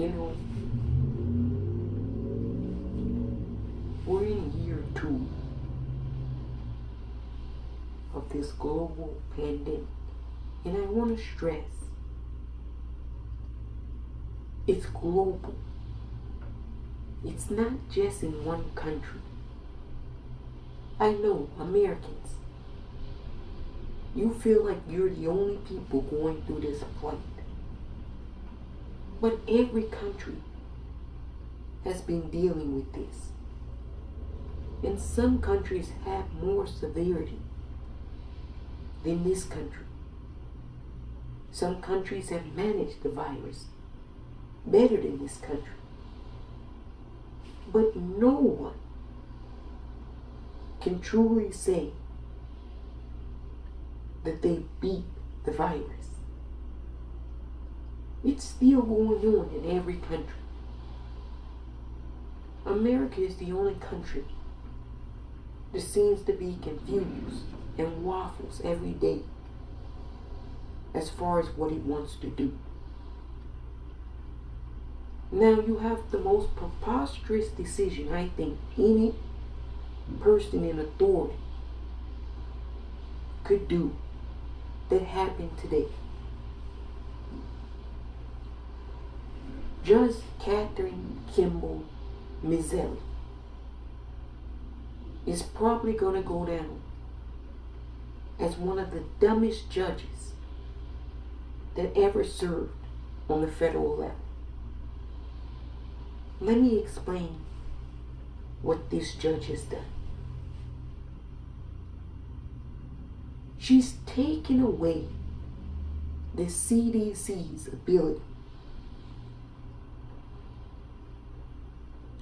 You know, we're in year 2 of this global pandemic, and I want to stress it's global. It's not just in one country. I know, Americans, you feel like you're the only people going through this plight. But every country has been dealing with this. And some countries have more severity than this country. Some countries have managed the virus better than this country. But no one can truly say that they beat the virus. It's still going on in every country. America is the only country that seems to be confused and waffles every day as far as what it wants to do. Now you have the most preposterous decision I think any person in authority could do that happened today. Judge Kathryn Kimball Mizelle is probably going to go down as one of the dumbest judges that ever served on the federal level. Let me explain what this judge has done. She's taken away the CDC's ability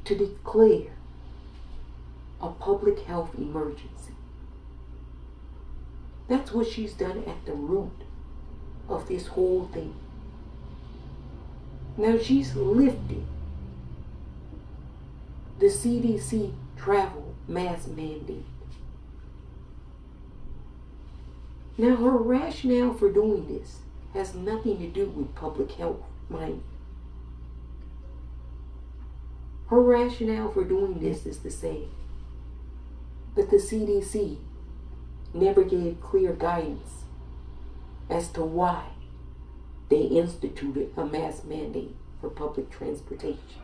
to declare a public health emergency. That's what she's done at the root of this whole thing. Now she's lifted the CDC travel mask mandate. Now her rationale for doing this has nothing to do with public health, mind. Her rationale for doing this is to say that the CDC never gave clear guidance as to why they instituted a mask mandate for public transportation.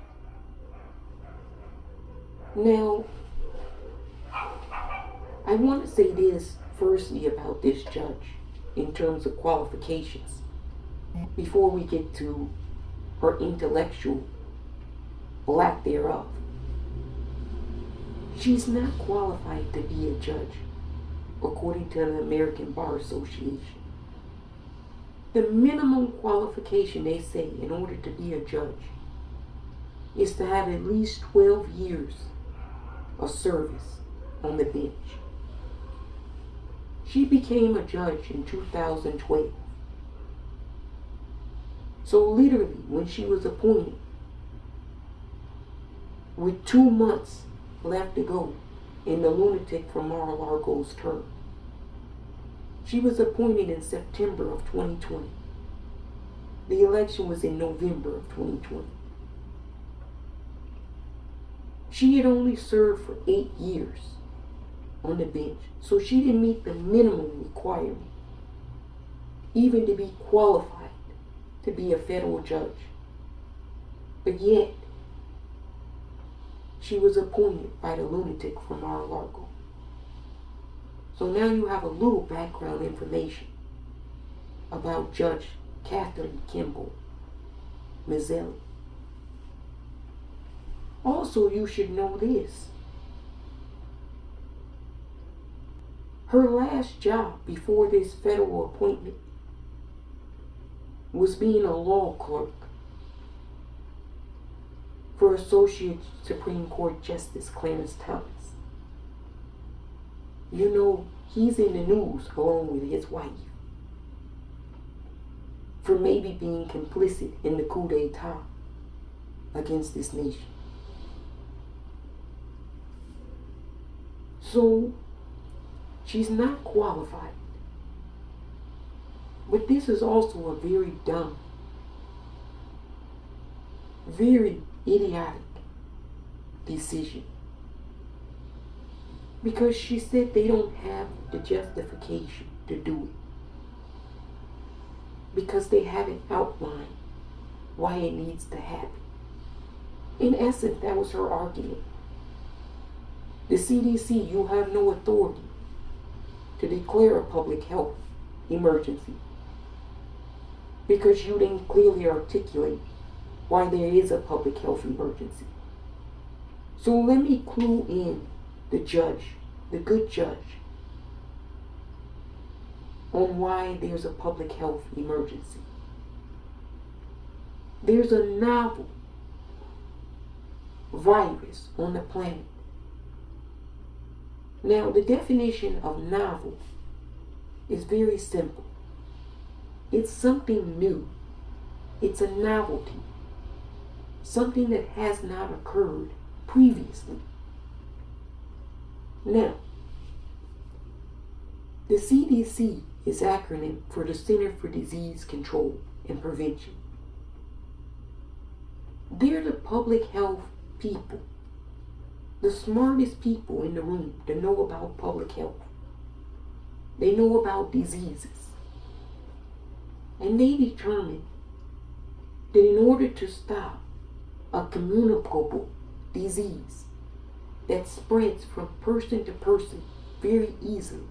Now, I want to say this firstly about this judge in terms of qualifications before we get to her intellectual lack thereof. She's not qualified to be a judge according to the American Bar Association. The minimum qualification they say in order to be a judge is to have at least 12 years of service on the bench. She became a judge in 2012. So literally, when she was appointed, with 2 months left to go in the lunatic from Mar-a-Lago's term, she was appointed in September of 2020. The election was in November of 2020. She had only served for 8 years on the bench, so she didn't meet the minimum requirement even to be qualified to be a federal judge. But yet, she was appointed by the lunatic from Mar-a-Lago. So now you have a little background information about Judge Kathryn Kimball Mizelle. Also, you should know this. Her last job before this federal appointment was being a law clerk for Associate Supreme Court Justice Clarence Thomas. You know, he's in the news along with his wife for maybe being complicit in the coup d'etat against this nation. So, she's not qualified. But this is also a very dumb very idiotic decision. Because she said they don't have the justification to do it. Because they haven't outlined why it needs to happen. In essence, that was her argument. The CDC, you have no authority to declare a public health emergency because you didn't clearly articulate why there is a public health emergency. So let me clue in the judge, the good judge, on why there's a public health emergency. There's a novel virus on the planet. Now, the definition of novel is very simple. It's something new. It's a novelty. Something that has not occurred previously. Now, the CDC is acronym for the Center for Disease Control and Prevention. They're the public health people, the smartest people in the room that know about public health. They know about diseases. And they determined that in order to stop a communicable disease that spreads from person to person very easily,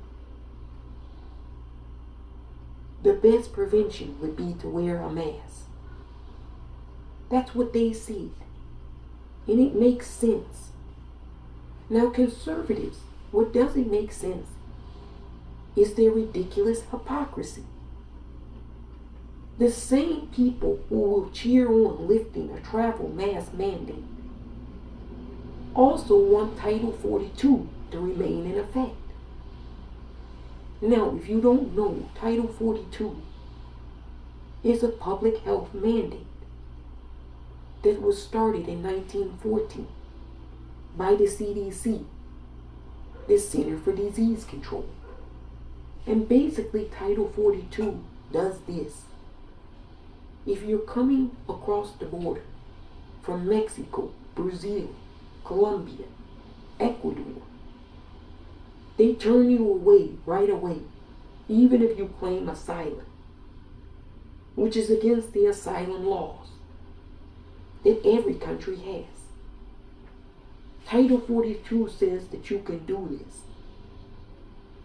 the best prevention would be to wear a mask. That's what they said. And it makes sense. Now, conservatives, what doesn't make sense is their ridiculous hypocrisy. The same people who will cheer on lifting a travel mask mandate also want Title 42 to remain in effect. Now, if you don't know, Title 42 is a public health mandate that was started in 1914 by the CDC, the Center for Disease Control. And basically, Title 42 does this. If you're coming across the border from Mexico, Brazil, Colombia, Ecuador, they turn you away right away, even if you claim asylum, which is against the asylum laws that every country has. Title 42 says that you can do this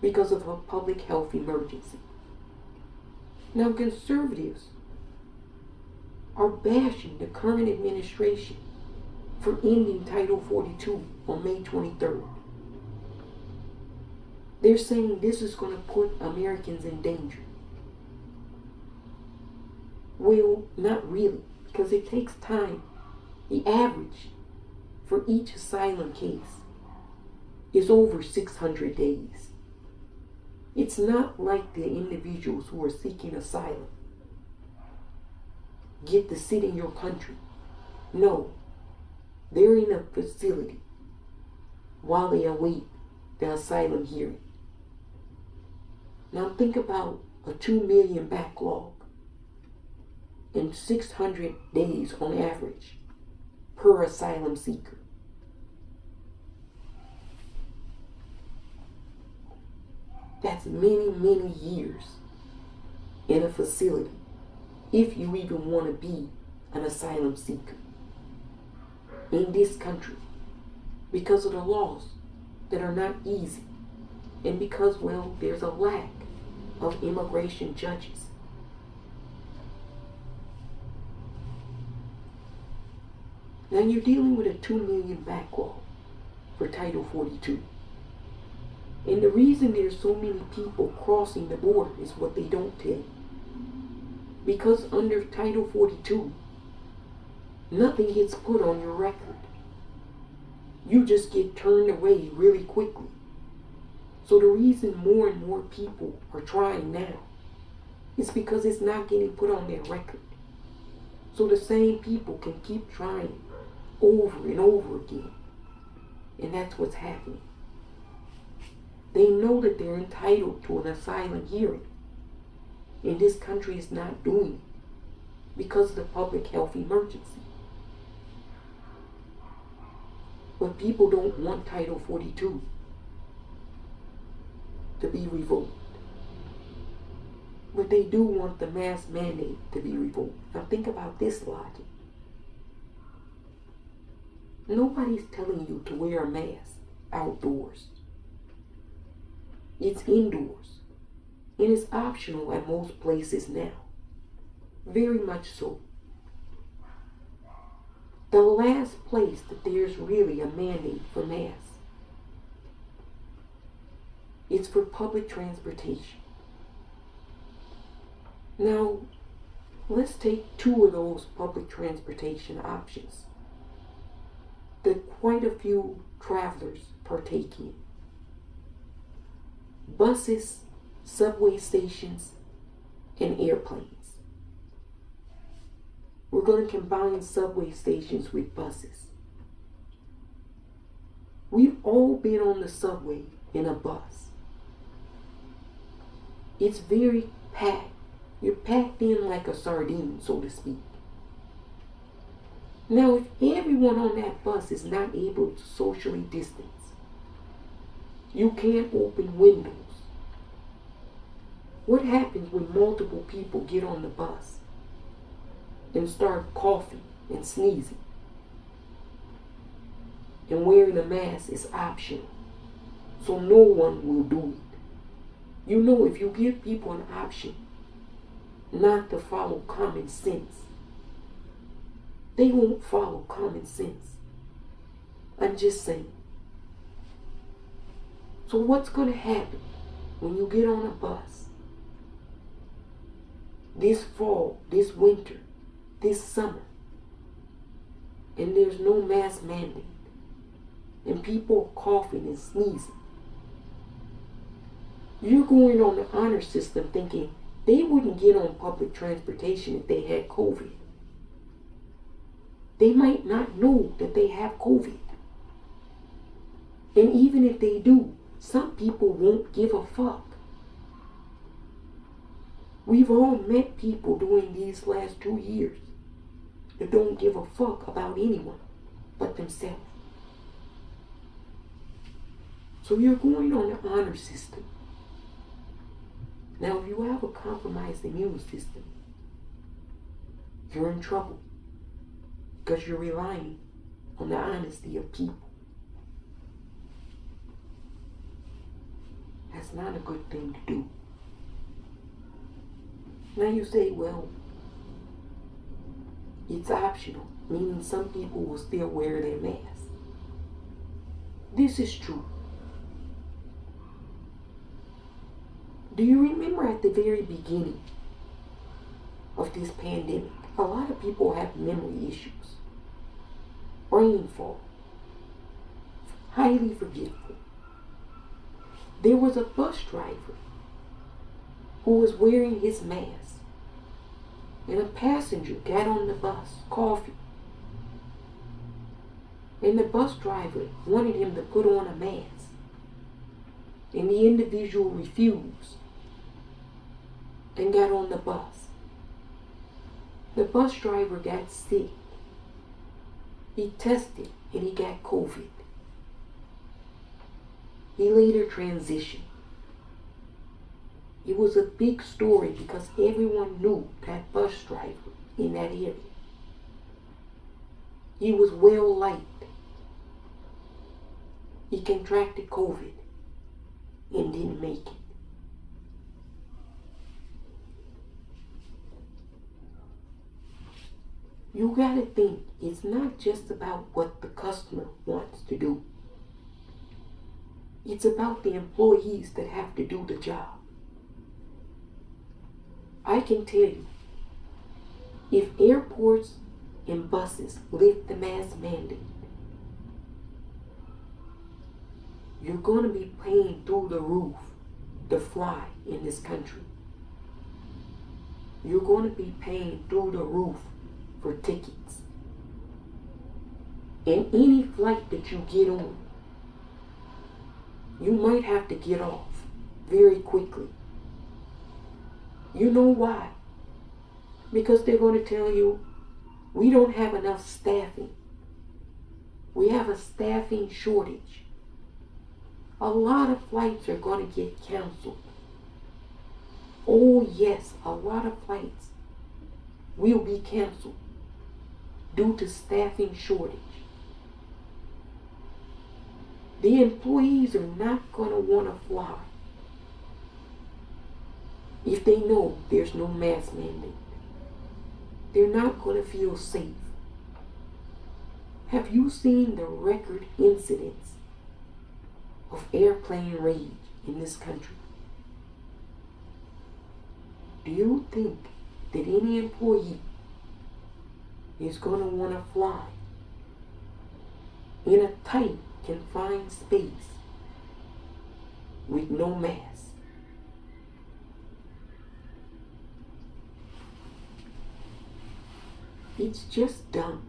because of a public health emergency. Now, conservatives are bashing the current administration for ending Title 42 on May 23rd. They're saying this is going to put Americans in danger. Well, not really, because it takes time. The average for each asylum case is over 600 days. It's not like the individuals who are seeking asylum get to sit in your country. No, they're in a facility while they await the asylum hearing. Now think about a 2 million backlog and 600 days on average per asylum seeker. That's many, many years in a facility if you even want to be an asylum seeker in this country, because of the laws that are not easy, and because, well, there's a lack of immigration judges. Now you're dealing with a 2 million backlog for Title 42. And the reason there's so many people crossing the border is what they don't tell you. Because under Title 42, nothing gets put on your record. You just get turned away really quickly. So the reason more and more people are trying now is because it's not getting put on their record. So the same people can keep trying over and over again. And that's what's happening. They know that they're entitled to an asylum hearing. And this country is not doing it because of the public health emergency. But people don't want Title 42 to be revoked. But they do want the mask mandate to be revoked. Now think about this logic. Nobody's telling you to wear a mask outdoors. It's indoors. And it's optional at most places now. Very much so. The last place that there's really a mandate for masks, it's for public transportation. Now, let's take two of those public transportation options that quite a few travelers partake in. Buses, subway stations, and airplanes. We're going to combine subway stations with buses. We've all been on the subway in a bus. It's very packed. You're packed in like a sardine, so to speak. Now, if everyone on that bus is not able to socially distance, you can't open windows. What happens when multiple people get on the bus and start coughing and sneezing? And wearing a mask is optional, so no one will do it. You know, if you give people an option not to follow common sense, they won't follow common sense. I'm just saying. So what's going to happen when you get on a bus this fall, this winter, this summer, and there's no mask mandate, and people are coughing and sneezing? You're going on the honor system thinking they wouldn't get on public transportation if they had COVID. They might not know that they have COVID. And even if they do, some people won't give a fuck. We've all met people during these last 2 years that don't give a fuck about anyone but themselves. So you're going on the honor system. Now, if you have a compromised immune system, you're in trouble because you're relying on the honesty of people. That's not a good thing to do. Now you say, well, it's optional, meaning some people will still wear their mask. This is true. Do you remember at the very beginning of this pandemic, a lot of people have memory issues, brain fog, highly forgetful. There was a bus driver who was wearing his mask, and a passenger got on the bus coughing, and the bus driver wanted him to put on a mask, and the individual refused and got on the bus. The bus driver got sick. He tested and he got COVID. He later transitioned. It was a big story because everyone knew that bus driver in that area. He was well liked. He contracted COVID and didn't make it. You gotta think, it's not just about what the customer wants to do. It's about the employees that have to do the job. I can tell you, if airports and buses lift the mask mandate, you're going to be paying through the roof to fly in this country. You're going to be paying through the roof for tickets. And any flight that you get on, you might have to get off very quickly. You know why? Because they're going to tell you, we don't have enough staffing We have a staffing shortage. A lot of flights are going to get canceled. Oh yes, a lot of flights will be canceled due to staffing shortage. The employees are not going to want to fly if they know there's no mask mandate. They're not going to feel safe. Have you seen the record incidents of airplane rage in this country? Do you think that any employee is going to want to fly in a tight, confined space with no mask? It's just dumb.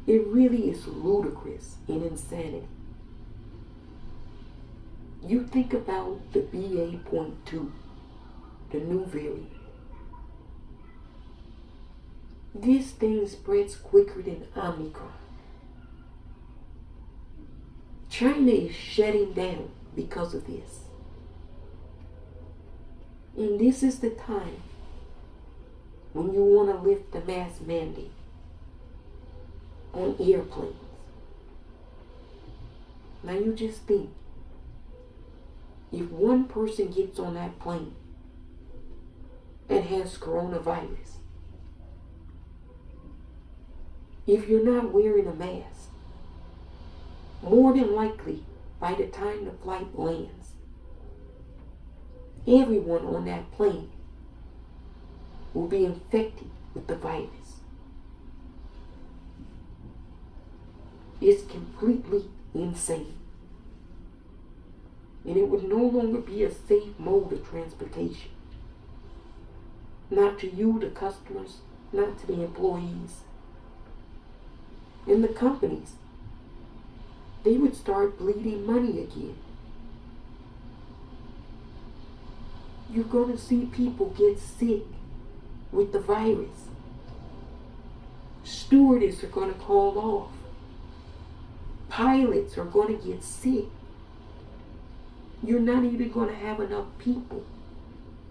It really is ludicrous and insanity. You think about the BA.2, the new variant. This thing spreads quicker than Omicron. China is shutting down because of this. And this is the time when you want to lift the mask mandate on airplanes. Now you just think, if one person gets on that plane and has coronavirus, if you're not wearing a mask, more than likely by the time the flight lands, everyone on that plane will be infected with the virus. It's completely insane. And it would no longer be a safe mode of transportation. Not to you, the customers, not to the employees. And the companies, they would start bleeding money again. You're going to see people get sick with the virus. Stewardesses are going to call off. Pilots are going to get sick. You're not even going to have enough people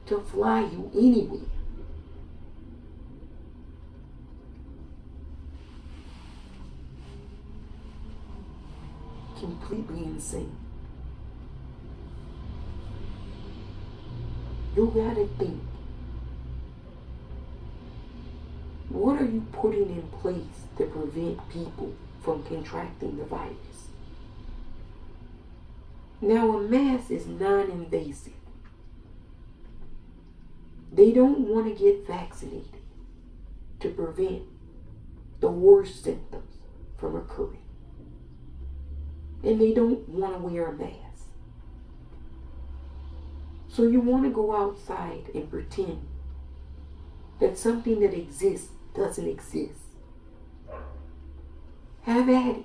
to fly you anywhere. Completely insane. You gotta think, what are you putting in place to prevent people from contracting the virus? Now, a mask is non-invasive. They don't want to get vaccinated to prevent the worst symptoms from occurring. And they don't want to wear a mask. So you want to go outside and pretend that something that exists doesn't exist. Have at it.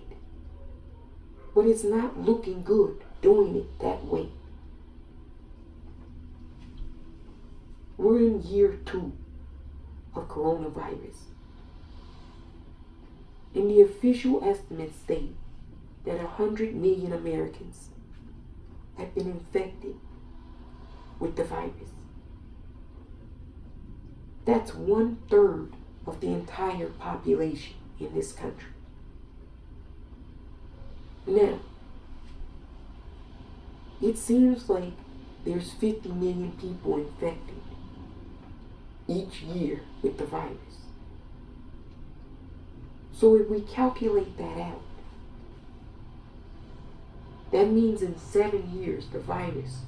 But it's not looking good doing it that way. We're in year 2 of coronavirus. And the official estimates state that 100 million Americans have been infected with the virus. That's 1/3 of the entire population in this country. Now, it seems like there's 50 million people infected each year with the virus. So if we calculate that out, that means in 7 years the virus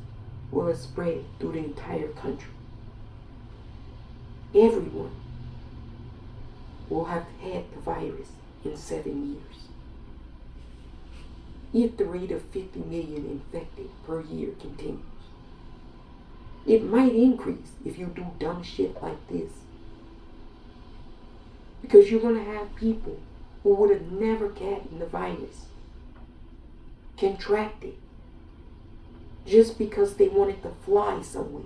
will have spread through the entire country. Everyone will have had the virus in 7 years. If the rate of 50 million infected per year continues. It might increase if you do dumb shit like this. Because you're going to have people who would have never gotten the virus contract it just because they wanted to fly somewhere.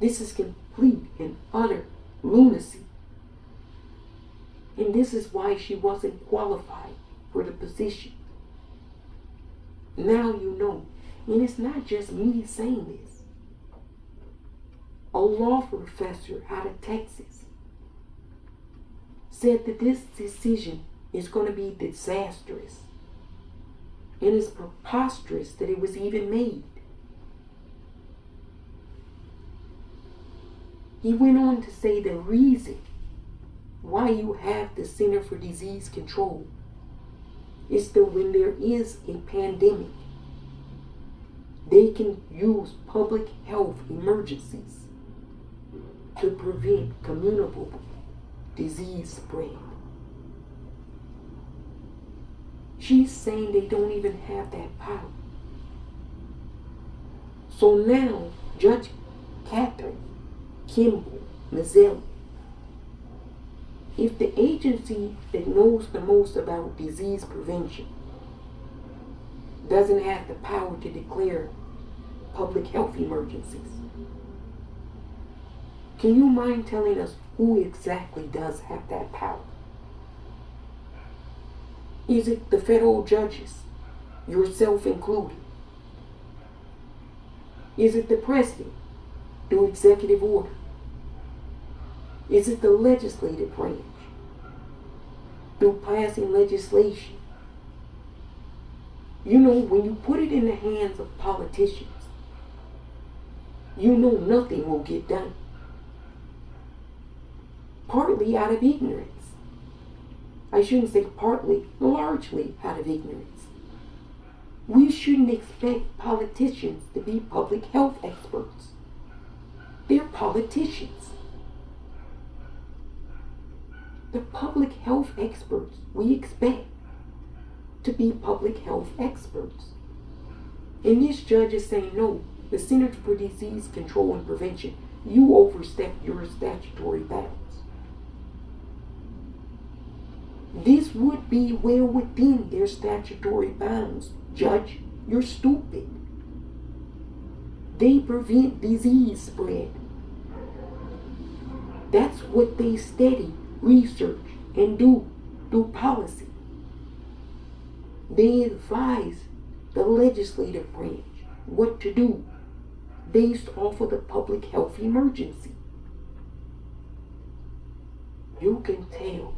This is complete and utter lunacy. And this is why she wasn't qualified for the position. Now you know. And it's not just me saying this. A law professor out of Texas said that this decision is going to be disastrous. And it's preposterous that it was even made. He went on to say the reason why you have the Center for Disease Control is that when there is a pandemic, they can use public health emergencies to prevent communicable disease spread. She's saying they don't even have that power. So now, Judge Kathryn, Kimball, Mizelle, if the agency that knows the most about disease prevention doesn't have the power to declare public health emergencies, can you mind telling us who exactly does have that power? Is it the federal judges, yourself included? Is it the president through executive order? Is it the legislative branch through passing legislation? You know, when you put it in the hands of politicians, you know nothing will get done. Partly out of ignorance. I shouldn't say partly, largely out of ignorance. We shouldn't expect politicians to be public health experts. They're politicians. The public health experts we expect to be public health experts. And this judge is saying, no, the Center for Disease Control and Prevention, you overstepped your statutory bounds. This would be well within their statutory bounds. Judge, you're stupid. They prevent disease spread. That's what they study, research, and do through policy. They advise the legislative branch what to do based off of the public health emergency. You can tell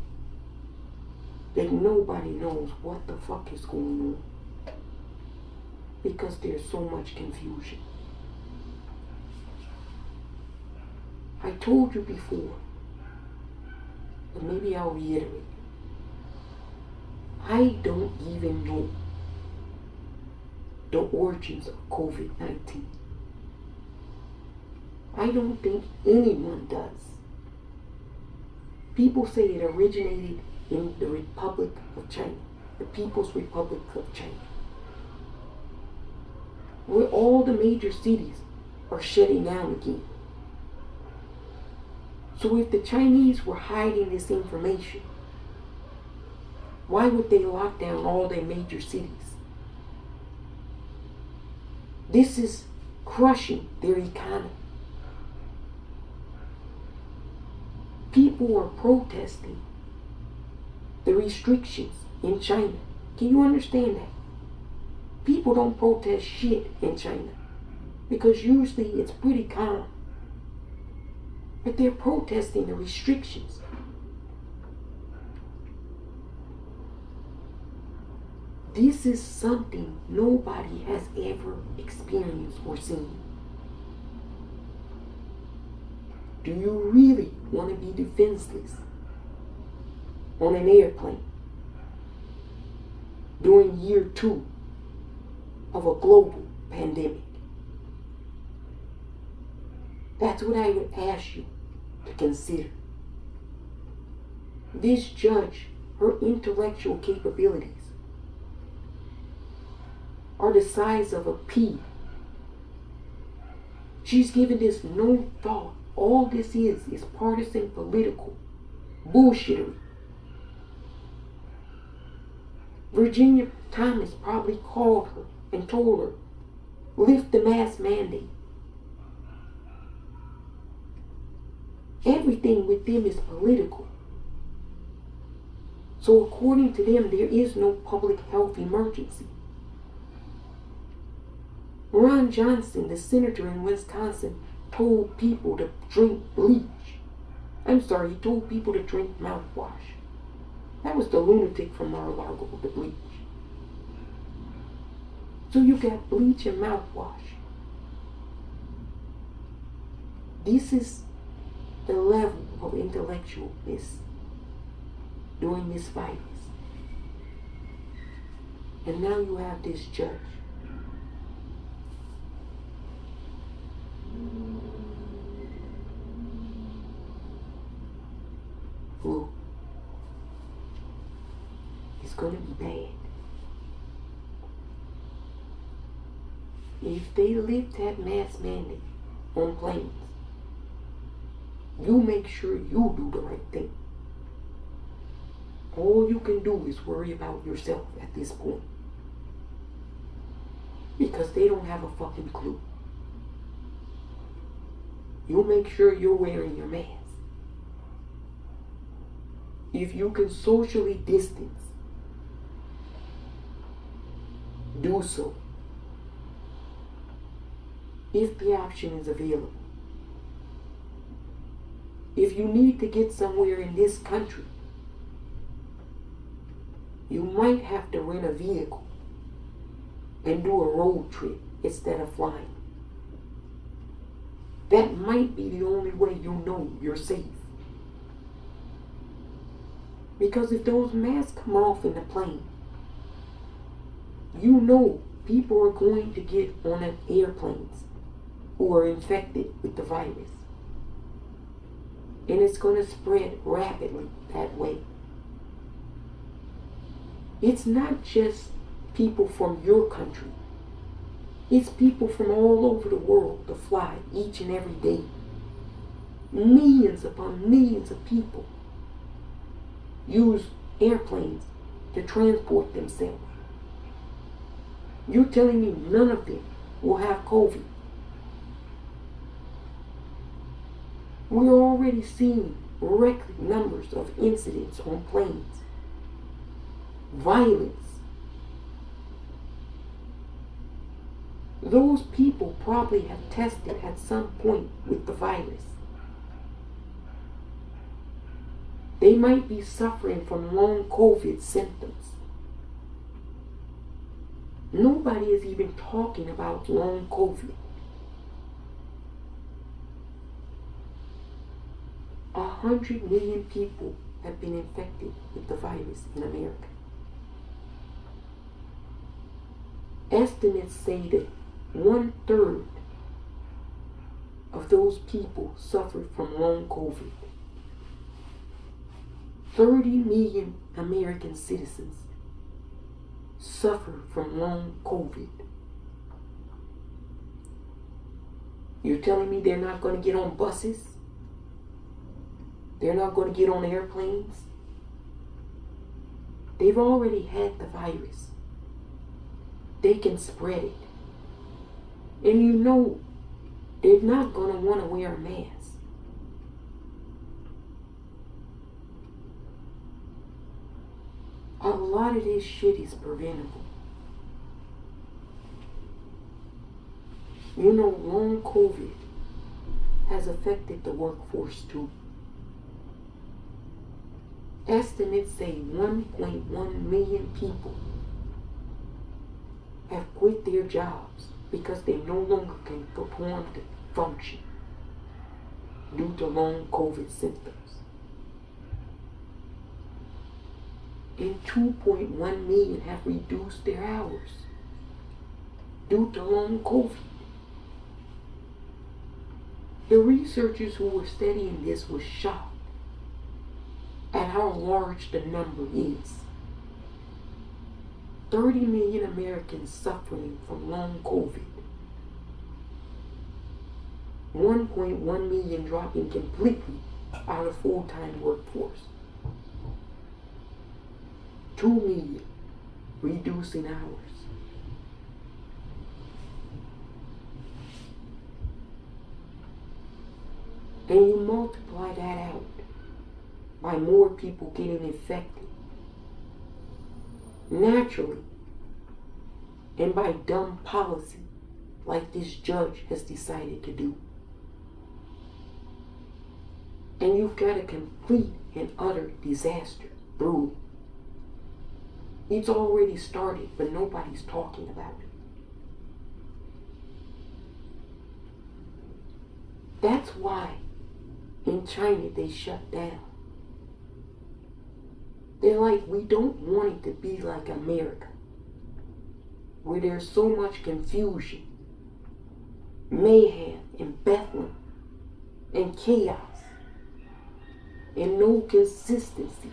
that nobody knows what the fuck is going on because there's so much confusion. I told you before, but maybe I'll reiterate. I don't even know the origins of COVID-19. I don't think anyone does. People say it originated in the Republic of China, the People's Republic of China, where all the major cities are shutting down again. So if the Chinese were hiding this information, why would they lock down all their major cities? This is crushing their economy. People are protesting the restrictions in China. Can you understand that? People don't protest shit in China because usually it's pretty calm. But they're protesting the restrictions. This is something nobody has ever experienced or seen. Do you really want to be defenseless on an airplane during year 2 of a global pandemic? That's what I would ask you to consider. This judge, her intellectual capabilities are the size of a pea. She's given this no thought. All this is partisan political bullshittery. Virginia Thomas probably called her and told her, lift the mask mandate. Everything with them is political. So according to them, there is no public health emergency. Ron Johnson, the senator in Wisconsin, told people to drink bleach. He told people to drink mouthwash. That was the lunatic from Mar-a-Lago, the bleach. So you got bleach and mouthwash. This is the level of intellectualness during this virus. And now you have this judge who is going to be bad. If they lift that mask mandate on planes, you make sure you do the right thing. All you can do is worry about yourself at this point. Because they don't have a fucking clue. You make sure you're wearing your mask. If you can socially distance, do so. If the option is available. If you need to get somewhere in this country, you might have to rent a vehicle and do a road trip instead of flying. That might be the only way you know you're safe. Because if those masks come off in the plane, you know people are going to get on airplanes who are infected with the virus. And it's going to spread rapidly that way. It's not just people from your country. It's people from all over the world that fly each and every day. Millions upon millions of people use airplanes to transport themselves. You're telling me none of them will have COVID? We're already seeing record numbers of incidents on planes. Violence. Those people probably have tested at some point with the virus. They might be suffering from long COVID symptoms. Nobody is even talking about long COVID. 100 million people have been infected with the virus in America. Estimates say that 1/3 of those people suffered from long COVID. 30 million American citizens suffer from long COVID. You're telling me they're not going to get on buses? They're not going to get on airplanes? They've already had the virus. They can spread it. And you know they're not going to want to wear a mask. A lot of this shit is preventable. You know, long COVID has affected the workforce too. Estimates say 1.1 million people have quit their jobs because they no longer can perform the function due to long COVID symptoms. And 2.1 million have reduced their hours due to long COVID. The researchers who were studying this were shocked at how large the number is. 30 million Americans suffering from long COVID. 1.1 million dropping completely out of full-time workforce. 2 million reducing hours. And you multiply that out by more people getting infected naturally and by dumb policy like this judge has decided to do. And you've got a complete and utter disaster brewing. It's already started, but nobody's talking about it. That's why in China they shut down. They're like, we don't want it to be like America, where there's so much confusion, mayhem, and bedlam, and chaos, and no consistency.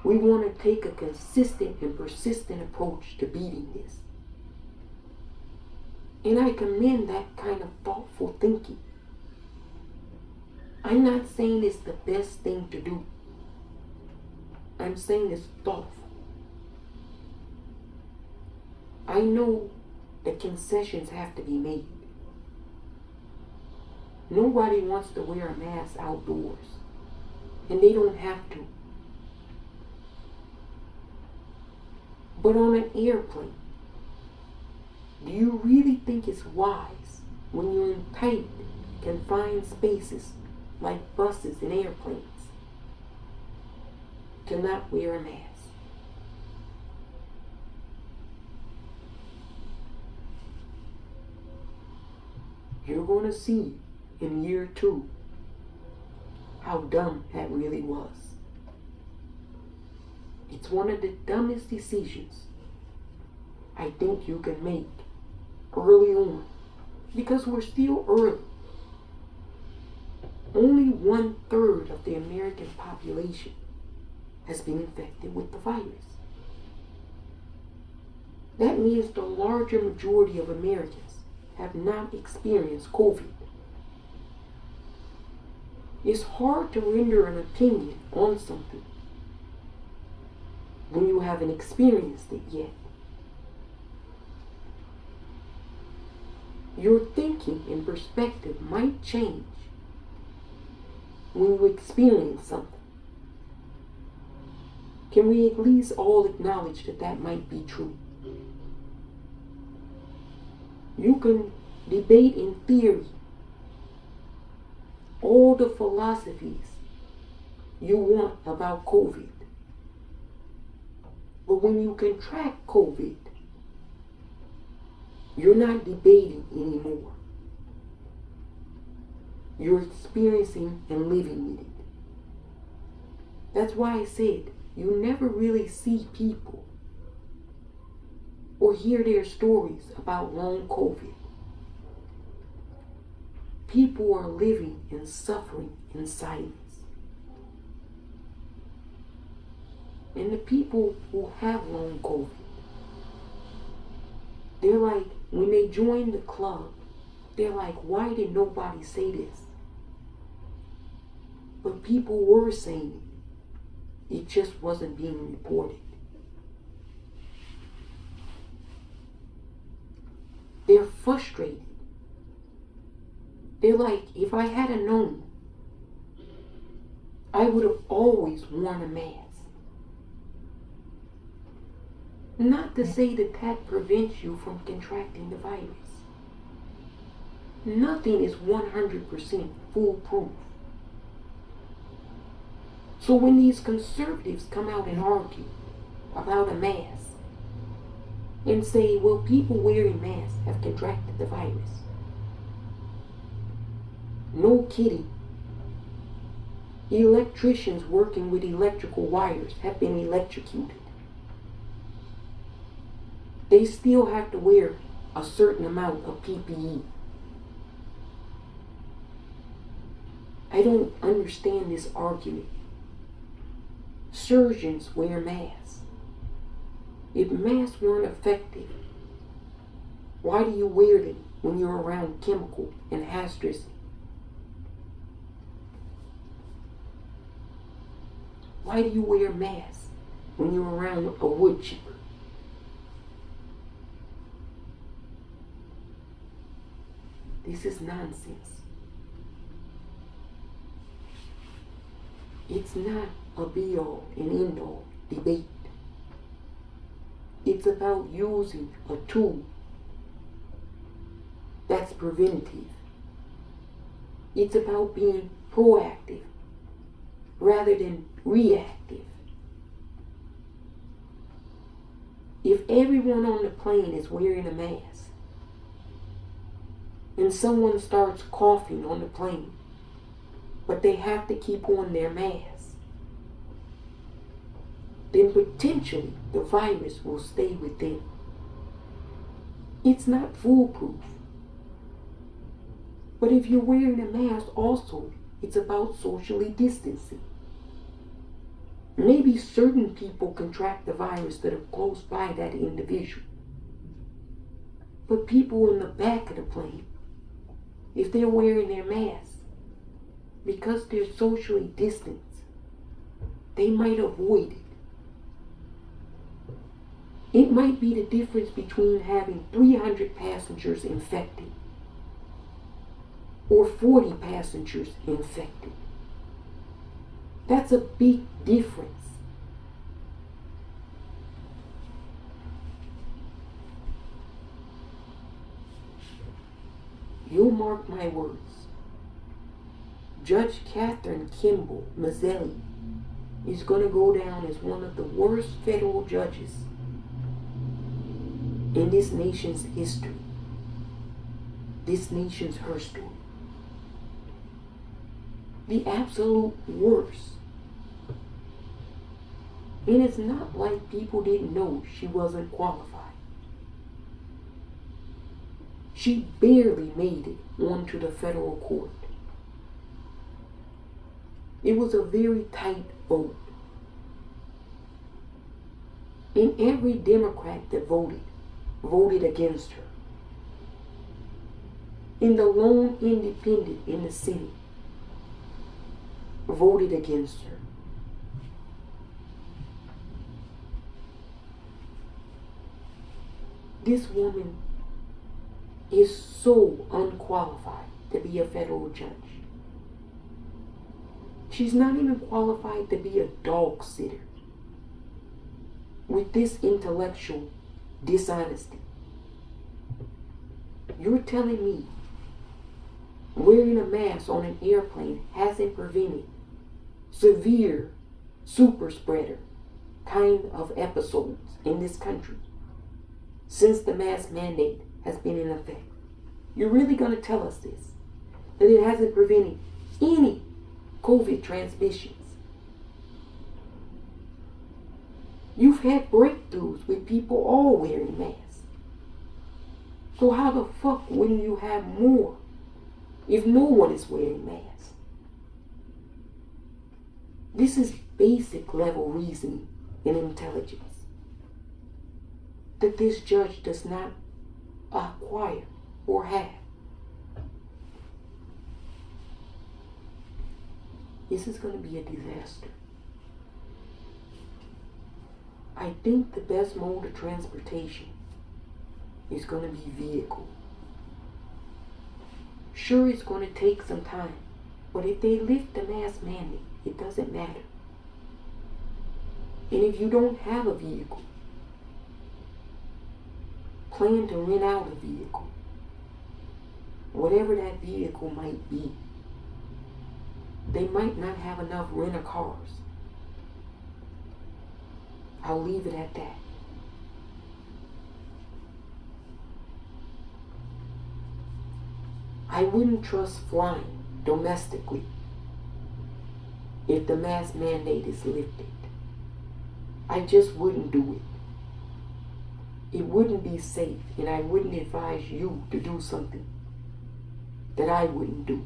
We want to take a consistent and persistent approach to beating this. And I commend that kind of thoughtful thinking. I'm not saying it's the best thing to do. I'm saying it's thoughtful. I know that concessions have to be made. Nobody wants to wear a mask outdoors, and they don't have to. But on an airplane, do you really think it's wise when you're in tight, confined spaces like buses and airplanes to not wear a mask? You're going to see in year 2 how dumb that really was. It's one of the dumbest decisions I think you can make early on, because we're still early. Only 1/3 of the American population has been infected with the virus. That means the larger majority of Americans have not experienced COVID. It's hard to render an opinion on something when you haven't experienced it yet. Your thinking and perspective might change when you experience something. Can we at least all acknowledge that that might be true? You can debate in theory all the philosophies you want about COVID. But when you contract COVID, you're not debating anymore. You're experiencing and living with it. That's why I said you never really see people or hear their stories about long COVID. People are living and suffering in silence. And the people who have long COVID, they're like, when they join the club, they're like, why did nobody say this? But people were saying it. It just wasn't being reported. They're frustrated. They're like, if I had known, I would have always worn a mask. Not to say that that prevents you from contracting the virus. Nothing is 100% foolproof. So when these conservatives come out and argue about a mask and say, well, people wearing masks have contracted the virus. No kidding. Electricians working with electrical wires have been electrocuted. They still have to wear a certain amount of PPE. I don't understand this argument. Surgeons wear masks. If masks weren't effective, why do you wear them when you're around Kimball and hazardous? Why do you wear masks when you're around a wood chipper? This is nonsense. It's not a be-all and end-all debate. It's about using a tool that's preventative. It's about being proactive rather than reactive. If everyone on the plane is wearing a mask and someone starts coughing on the plane, but they have to keep on their mask, then potentially the virus will stay with them. It's not foolproof. But if you're wearing a mask also, it's about socially distancing. Maybe certain people contract the virus that are close by that individual. But people in the back of the plane, if they're wearing their masks, because they're socially distanced, they might avoid it. It might be the difference between having 300 passengers infected or 40 passengers infected. That's a big difference. You'll mark my words. Judge Kathryn Kimball, Mizelle, is going to go down as one of the worst federal judges in this nation's history. This nation's her story. The absolute worst. And it's not like people didn't know she wasn't qualified. She barely made it onto the federal court. It was a very tight vote. And every Democrat that voted against her. And the lone independent in the Senate voted against her. This woman is so unqualified to be a federal judge. She's not even qualified to be a dog sitter with this intellectual dishonesty. You're telling me wearing a mask on an airplane hasn't prevented severe super spreader kind of episodes in this country since the mask mandate has been in effect? You're really going to tell us this? That it hasn't prevented any COVID transmissions? You've had breakthroughs with people all wearing masks. So how the fuck wouldn't you have more if no one is wearing masks? This is basic level reasoning and intelligence that this judge does not acquire or have. This is going to be a disaster. I think the best mode of transportation is going to be vehicle. Sure, it's going to take some time, but if they lift the mask mandate, it doesn't matter. And if you don't have a vehicle, plan to rent out a vehicle. Whatever that vehicle might be. They might not have enough renter cars. I'll leave it at that. I wouldn't trust flying domestically if the mask mandate is lifted. I just wouldn't do it. It wouldn't be safe, and I wouldn't advise you to do something that I wouldn't do.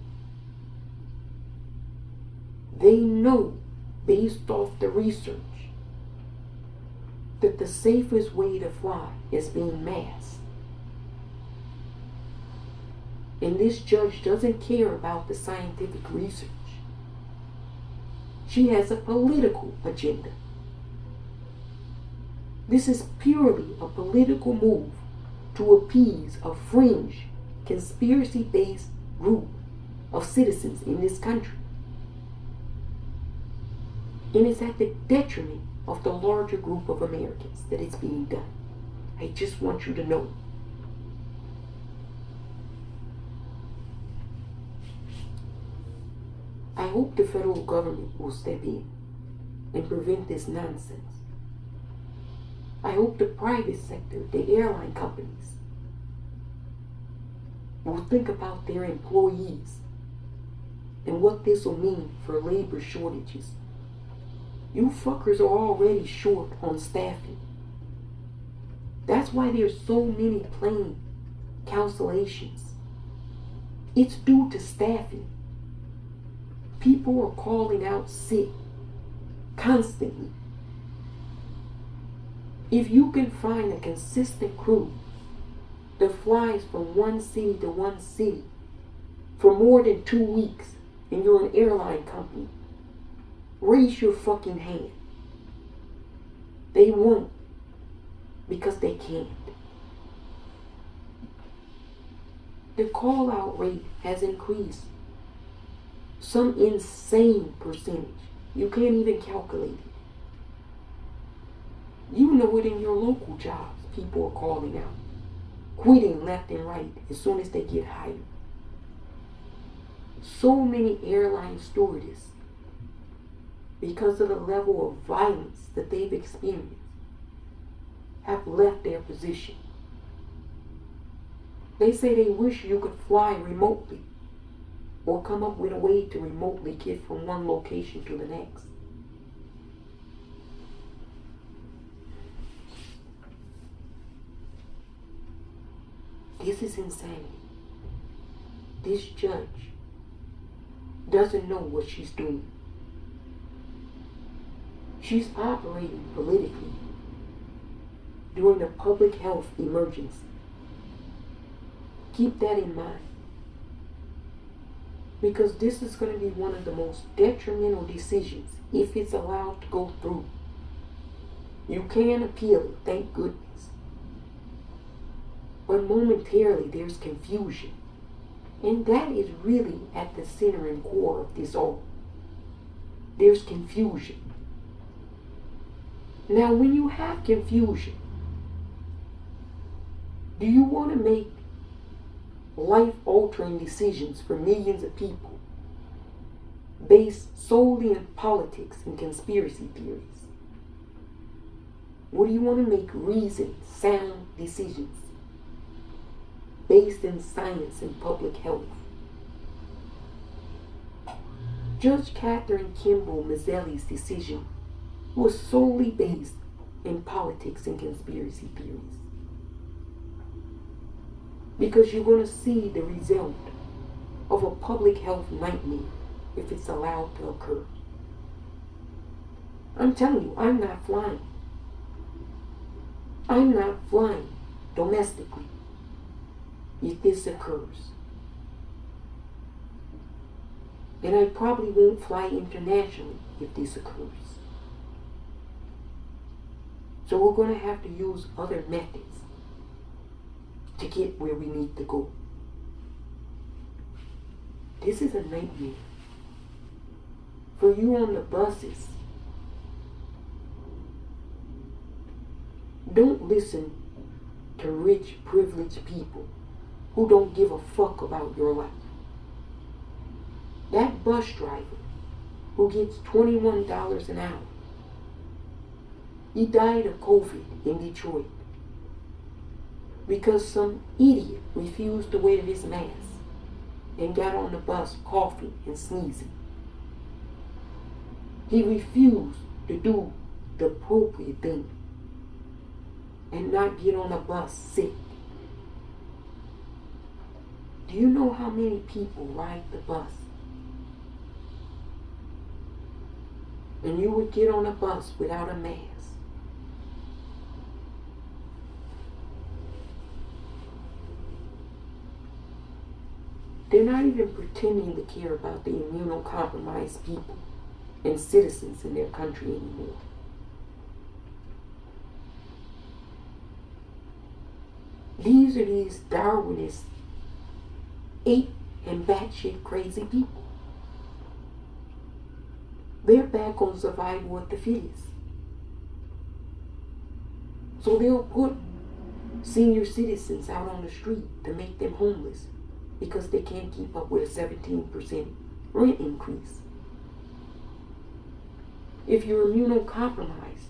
They know, based off the research, that the safest way to fly is being masked. And this judge doesn't care about the scientific research. She has a political agenda. This is purely a political move to appease a fringe, conspiracy-based group of citizens in this country. And it's at the detriment of the larger group of Americans that it's being done. I just want you to know. I hope the federal government will step in and prevent this nonsense. I hope the private sector, the airline companies, will think about their employees and what this will mean for labor shortages. You fuckers are already short on staffing. That's why there's so many plane cancellations. It's due to staffing. People are calling out sick constantly. If you can find a consistent crew that flies from one city to one city for more than 2 weeks and you're an airline company, raise your fucking hand. They won't, because they can't. The call out rate has increased some insane percentage. You can't even calculate it. You know it in your local jobs. People are calling out, quitting left and right as soon as they get hired. So many airline stewardesses, because of the level of violence that they've experienced, have left their position. They say they wish you could fly remotely or come up with a way to remotely get from one location to the next. This is insane. This judge doesn't know what she's doing. She's operating politically during a public health emergency. Keep that in mind. Because this is going to be one of the most detrimental decisions if it's allowed to go through. You can appeal it, thank goodness. But momentarily there's confusion. And that is really at the center and core of this all. There's confusion. Now when you have confusion, do you want to make life-altering decisions for millions of people based solely in politics and conspiracy theories? Or do you want to make reasoned, sound decisions based in science and public health? Judge Kathryn Kimball Mizelle's decision was solely based in politics and conspiracy theories. Because you're going to see the result of a public health nightmare if it's allowed to occur. I'm telling you, I'm not flying. I'm not flying domestically if this occurs. And I probably won't fly internationally if this occurs. So we're going to have to use other methods to get where we need to go. This is a nightmare. For you on the buses, don't listen to rich, privileged people who don't give a fuck about your life. That bus driver who gets $21 an hour, he died of COVID in Detroit because some idiot refused to wear his mask and got on the bus coughing and sneezing. He refused to do the appropriate thing and not get on a bus sick. Do you know how many people ride the bus? And you would get on a bus without a mask. They're not even pretending to care about the immunocompromised people and citizens in their country anymore. These are these Darwinist, ape and batshit crazy people. They're back on survival of the fittest. So they'll put senior citizens out on the street to make them homeless because they can't keep up with a 17% rent increase. If you're immunocompromised,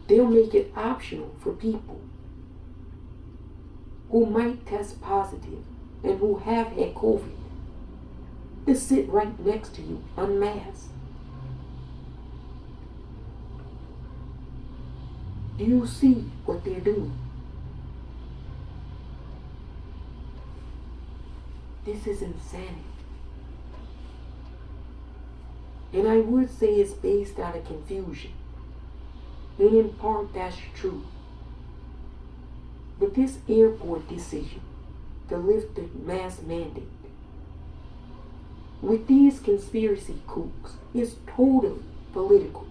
they'll make it optional for people who might test positive and who have had COVID to sit right next to you unmasked. Do you see what they're doing? This is insanity. And I would say it's based out of confusion. And in part that's true. But this airport decision to lift the mask mandate with these conspiracy kooks is totally political.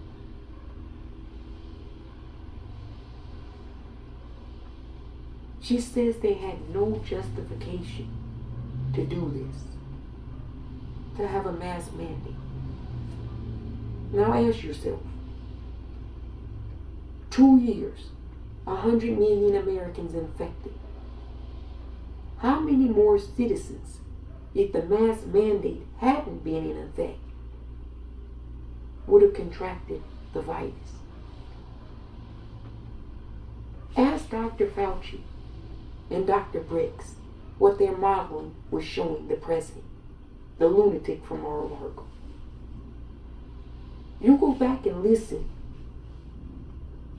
She says they had no justification to do this, to have a mask mandate. Now ask yourself, 2 years, 100 million Americans infected. How many more citizens, if the mask mandate hadn't been in effect, would have contracted the virus? Ask Dr. Fauci and Dr. Briggs what their modeling was showing the president, the lunatic from Mar-a-Lago. You go back and listen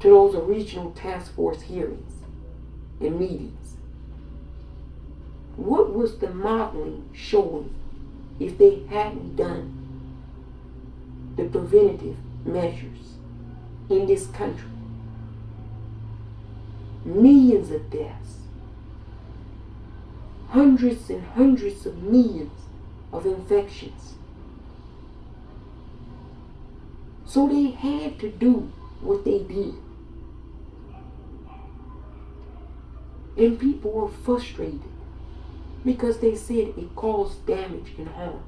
to those original task force hearings and meetings. What was the modeling showing if they hadn't done the preventative measures in this country? Millions of deaths. Hundreds and hundreds of millions of infections. So they had to do what they did. And people were frustrated because they said it caused damage and harm.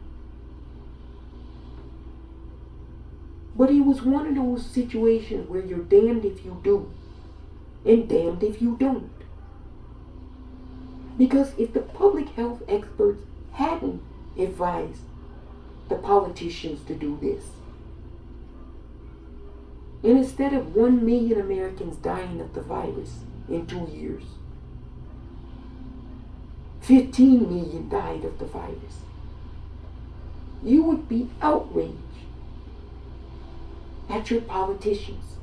But it was one of those situations where you're damned if you do and damned if you don't. Because if the public health experts hadn't advised the politicians to do this, and instead of 1 million Americans dying of the virus in 2 years, 15 million died of the virus, you would be outraged at your politicians.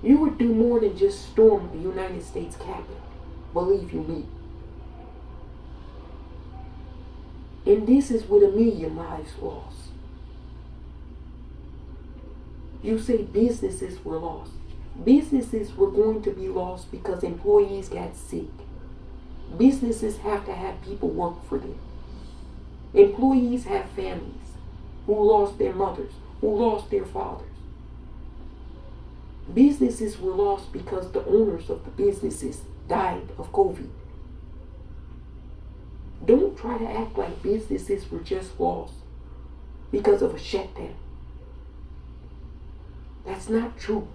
You would do more than just storm the United States Capitol. Believe you me. And this is with 1 million lives lost. You say businesses were lost. Businesses were going to be lost because employees got sick. Businesses have to have people work for them. Employees have families who lost their mothers, who lost their fathers. Businesses were lost because the owners of the businesses died of COVID. Don't try to act like businesses were just lost because of a shutdown. That's not true.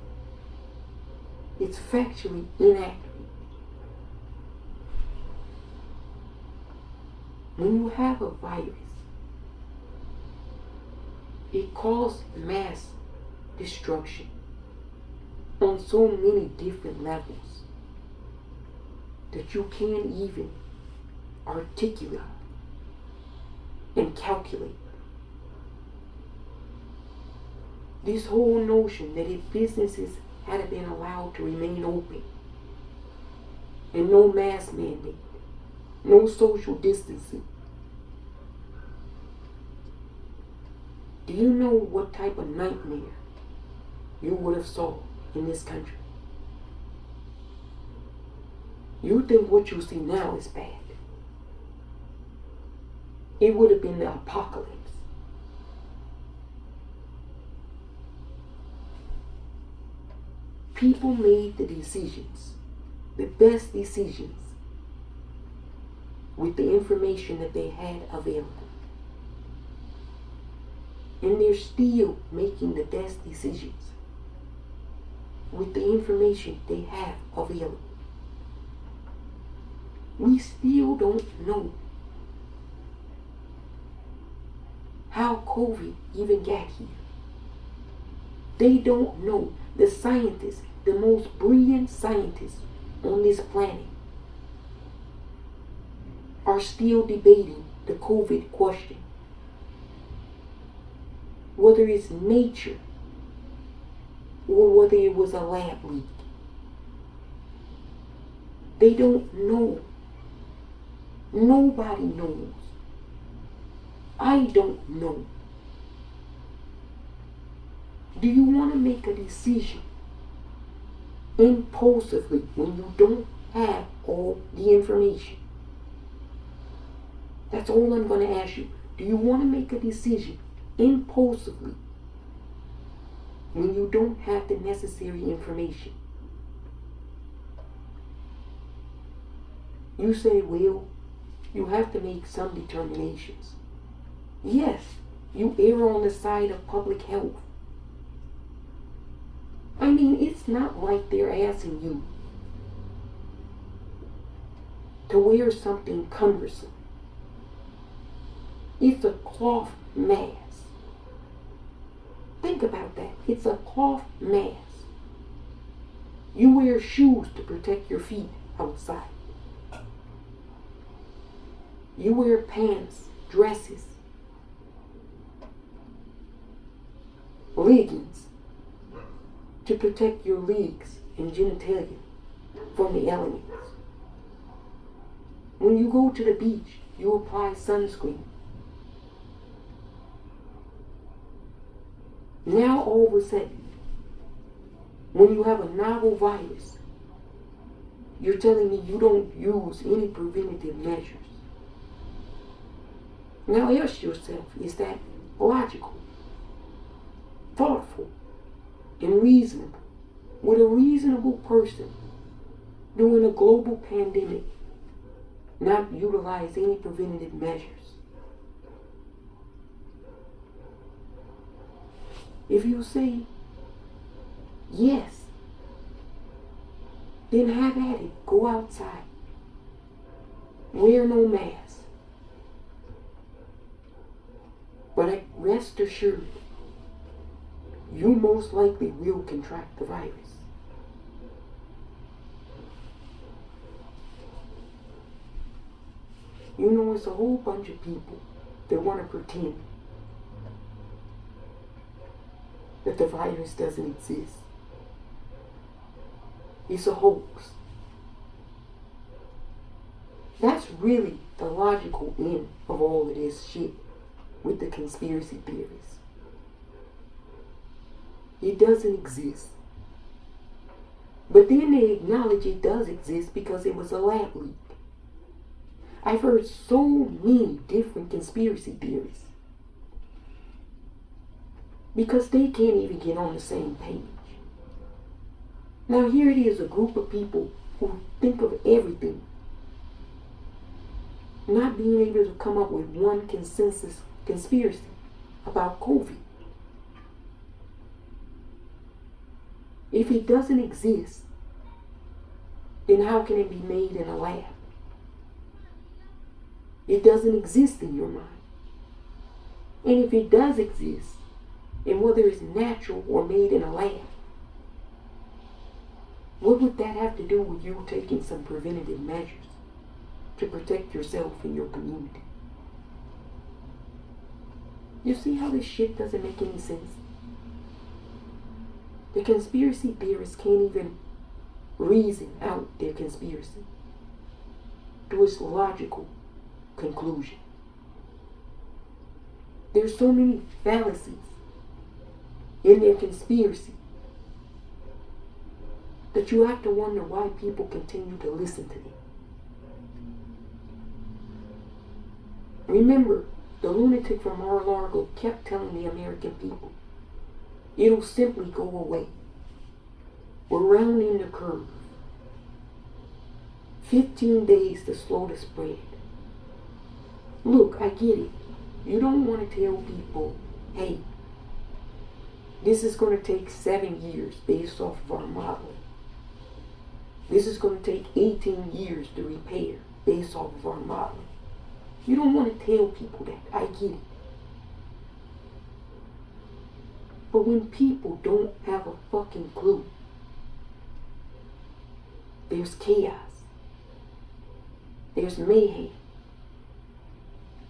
It's factually inaccurate. When you have a virus, it causes mass destruction on so many different levels that you can't even articulate and calculate. This whole notion that if businesses had been allowed to remain open and no mask mandate, no social distancing, do you know what type of nightmare you would have saw in this country? You think what you see now is bad. It would have been the apocalypse. People made the decisions, the best decisions, with the information that they had available. And they're still making the best decisions with the information they have available. We still don't know how COVID even got here. They don't know. The scientists, the most brilliant scientists on this planet, are still debating the COVID question. Whether it's nature or whether it was a lab leak. They don't know. Nobody knows. I don't know. Do you want to make a decision impulsively when you don't have all the information? That's all I'm going to ask you. Do you want to make a decision impulsively when you don't have the necessary information? You say, well, you have to make some determinations. Yes, you err on the side of public health. I mean, it's not like they're asking you to wear something cumbersome. It's a cloth mask. Think about that. It's a cloth mask. You wear shoes to protect your feet outside. You wear pants, dresses, leggings to protect your legs and genitalia from the elements. When you go to the beach, you apply sunscreen. Now all of a sudden, when you have a novel virus, you're telling me you don't use any preventative measures. Now ask yourself, is that logical, thoughtful, and reasonable? Would a reasonable person during a global pandemic not utilize any preventative measures? If you say yes, then have at it. Go outside. Wear no mask. But rest assured, you most likely will contract the virus. You know, it's a whole bunch of people that want to pretend that the virus doesn't exist. It's a hoax. That's really the logical end of all of this shit with the conspiracy theories. It doesn't exist. But then they acknowledge it does exist because it was a lab leak. I've heard so many different conspiracy theories because they can't even get on the same page. Now here it is, a group of people who think of everything, not being able to come up with one consensus conspiracy about COVID. If it doesn't exist, then how can it be made in a lab? It doesn't exist in your mind. And if it does exist, and whether it's natural or made in a lab, what would that have to do with you taking some preventative measures to protect yourself and your community? You see how this shit doesn't make any sense? The conspiracy theorists can't even reason out their conspiracy to its logical conclusion. There's so many fallacies in their conspiracy that you have to wonder why people continue to listen to them. Remember, the lunatic from Mar-a-Lago kept telling the American people, it'll simply go away. We're rounding the curve. 15 days to slow the spread. Look, I get it. You don't want to tell people, hey, This is going to take 7 years based off of our modeling. This is going to take 18 years to repair based off of our modeling. You don't want to tell people that. I get it. But when people don't have a fucking clue, there's chaos. There's mayhem.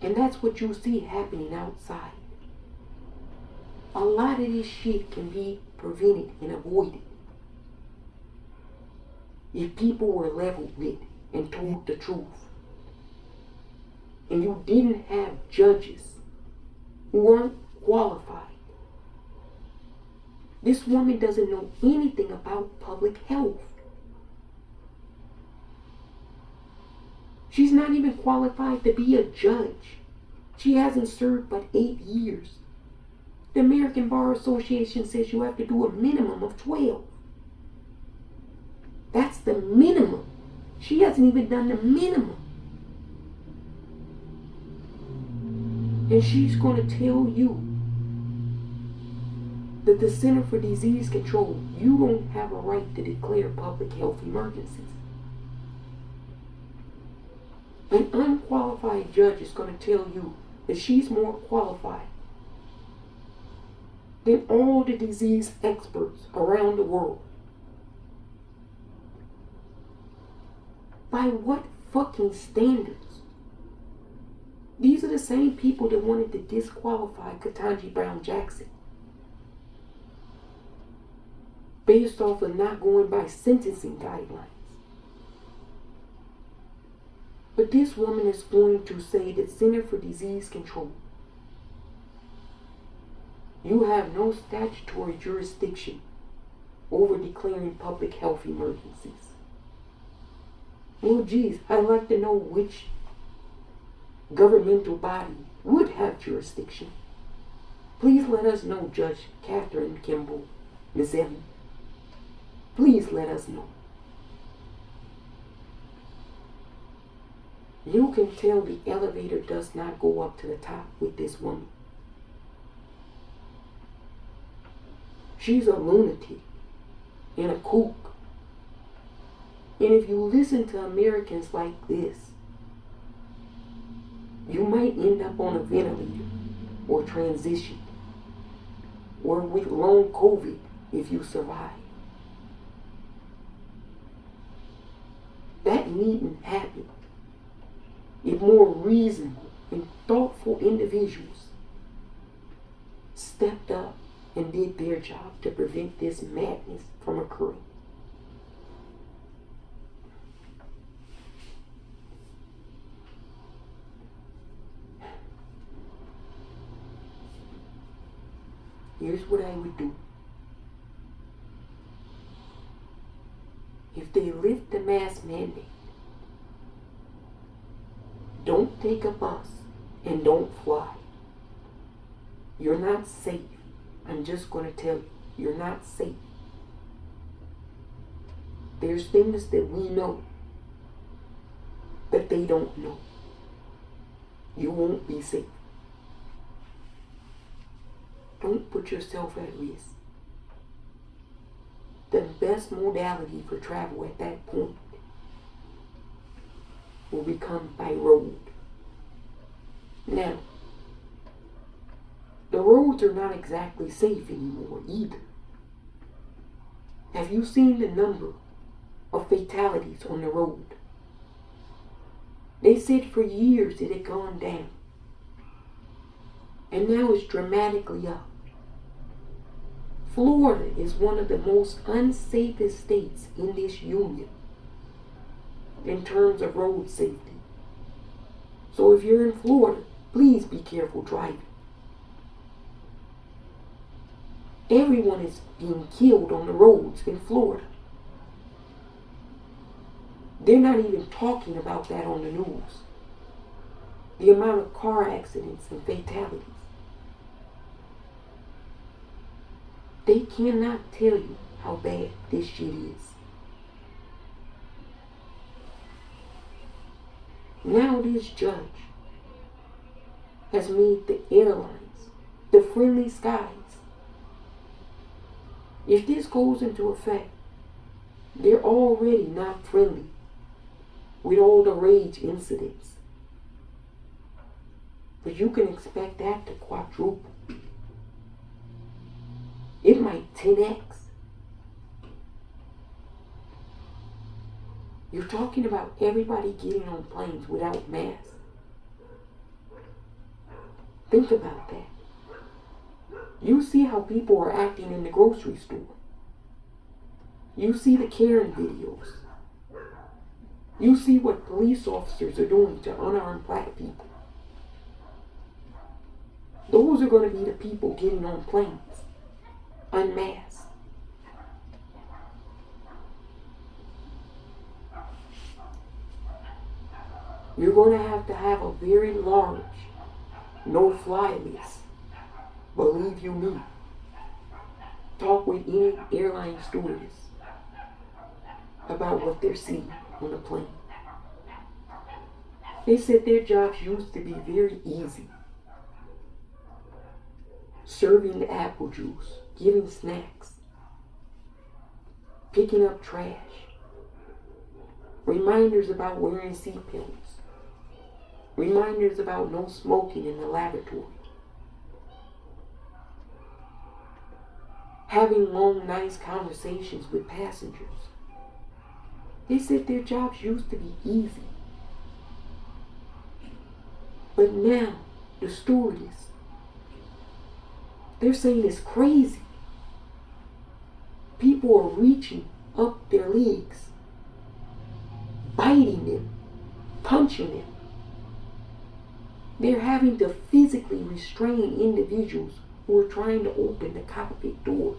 And that's what you see happening outside. A lot of this shit can be prevented and avoided if people were leveled with and told the truth. And you didn't have judges who weren't qualified. This woman doesn't know anything about public health. She's not even qualified to be a judge. She hasn't served but 8 years. The American Bar Association says you have to do a minimum of 12. That's the minimum. She hasn't even done the minimum. And she's going to tell you that the Center for Disease Control, you don't have a right to declare public health emergencies. An unqualified judge is going to tell you that she's more qualified than all the disease experts around the world. By what fucking standards? These are the same people that wanted to disqualify Ketanji Brown Jackson based off of not going by sentencing guidelines. But this woman is going to say that Center for Disease Control, you have no statutory jurisdiction over declaring public health emergencies. Well, geez, I'd like to know which governmental body would have jurisdiction. Please let us know, Judge Kathryn, Kimball, Mizelle. Please let us know. You can tell the elevator does not go up to the top with this woman. She's a lunatic and a kook. And if you listen to Americans like this, you might end up on a ventilator or transition or with long COVID if you survive. That needn't happen if more reasonable and thoughtful individuals stepped up and did their job to prevent this madness from occurring. Here's what I would do. If they lift the mask mandate, don't take a bus and don't fly. You're not safe. I'm just going to tell you, you're not safe. There's things that we know that they don't know. You won't be safe. Don't put yourself at risk. The best modality for travel at that point will become by road. Now, the roads are not exactly safe anymore either. Have you seen the number of fatalities on the road? They said for years it had gone down, and now it's dramatically up. Florida is one of the most unsafest states in this union in terms of road safety. So if you're in Florida, please be careful driving. Everyone is being killed on the roads in Florida. They're not even talking about that on the news. The amount of car accidents and fatalities. They cannot tell you how bad this shit is. Now this judge has made the airlines, the friendly skies, If this goes into effect, they're already not friendly with all the rage incidents. But you can expect that to quadruple. It might 10x. You're talking about everybody getting on planes without masks. Think about that. You see how people are acting in the grocery store. You see the Karen videos. You see what police officers are doing to unarmed black people. Those are going to be the people getting on planes, unmasked. You're going to have a very large no-fly list. Believe you me. Talk with any airline stewardess about what they're seeing on the plane. They said their jobs used to be very easy. Serving the apple juice, giving snacks, picking up trash, reminders about wearing seatbelts, reminders about no smoking in the lavatory, having long, nice conversations with passengers. They said their jobs used to be easy. But now, the stewardess, they're saying it's crazy. People are reaching up their legs, biting them, punching them. They're having to physically restrain individuals who are trying to open the cockpit doors.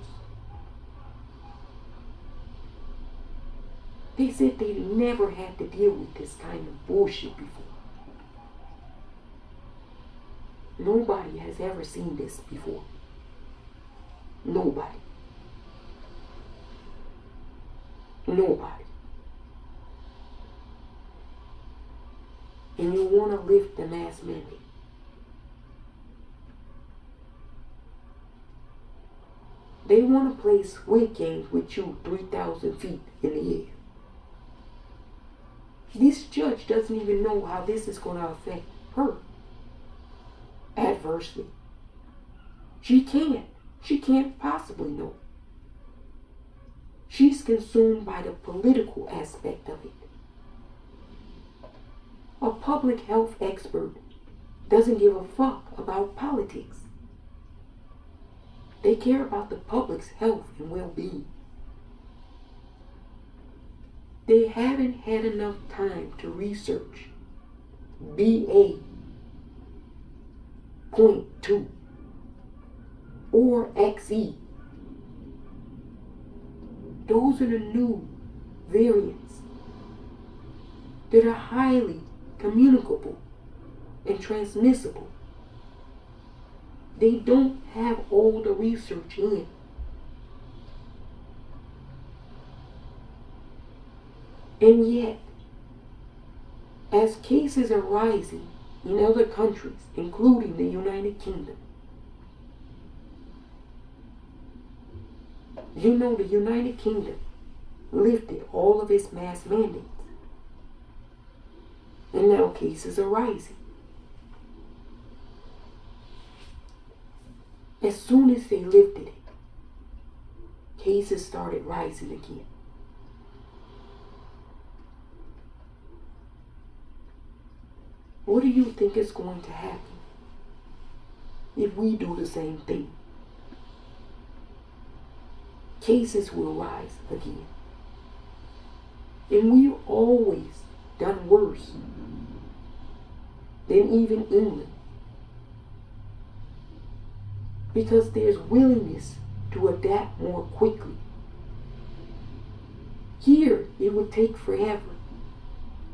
They said they never had to deal with this kind of bullshit before. Nobody has ever seen this before. Nobody. Nobody. And you want to lift the mask mandate. They want to play Squid Games with you 3,000 feet in the air. This judge doesn't even know how this is going to affect her adversely. She can't possibly know. She's consumed by the political aspect of it. A public health expert doesn't give a fuck about politics. They care about the public's health and well-being. They haven't had enough time to research BA.2 or XE. Those are the new variants that are highly communicable and transmissible. They don't have all the research in. And yet, as cases are rising in other countries, including the United Kingdom, you know the United Kingdom lifted all of its mask mandates. And now cases are rising. As soon as they lifted it, cases started rising again. What do you think is going to happen if we do the same thing? Cases will rise again. And we've always done worse than even England. Because there's willingness to adapt more quickly. Here, it would take forever.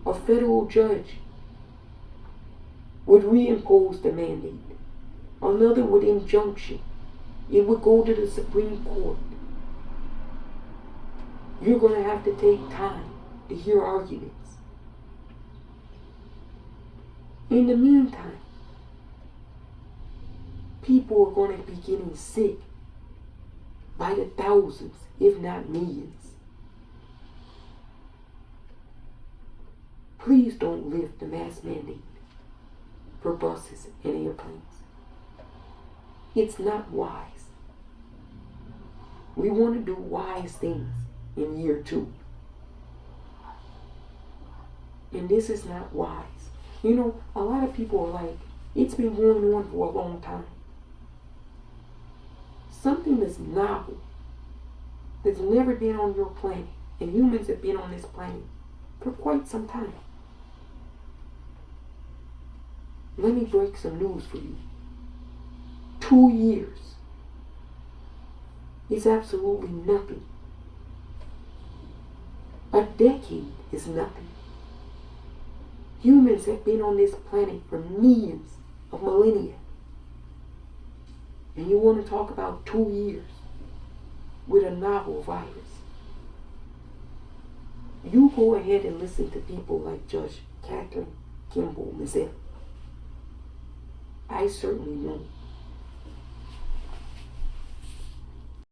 A federal judge would reimpose the mandate. Another with injunction. It would go to the Supreme Court. You're going to have to take time to hear arguments. In the meantime, people are going to be getting sick by the thousands, if not millions. Please don't lift the mask mandate for buses and airplanes. It's not wise. We want to do wise things in year 2. And this is not wise. You know, a lot of people are like, it's been going on for a long time. Something that's novel, that's never been on your planet, and humans have been on this planet for quite some time. Let me break some news for you. 2 years is absolutely nothing. A decade is nothing. Humans have been on this planet for millions of millennia. And you want to talk about 2 years with a novel virus. You go ahead and listen to people like Judge Kathryn, Kimball, Mizelle. I certainly won't.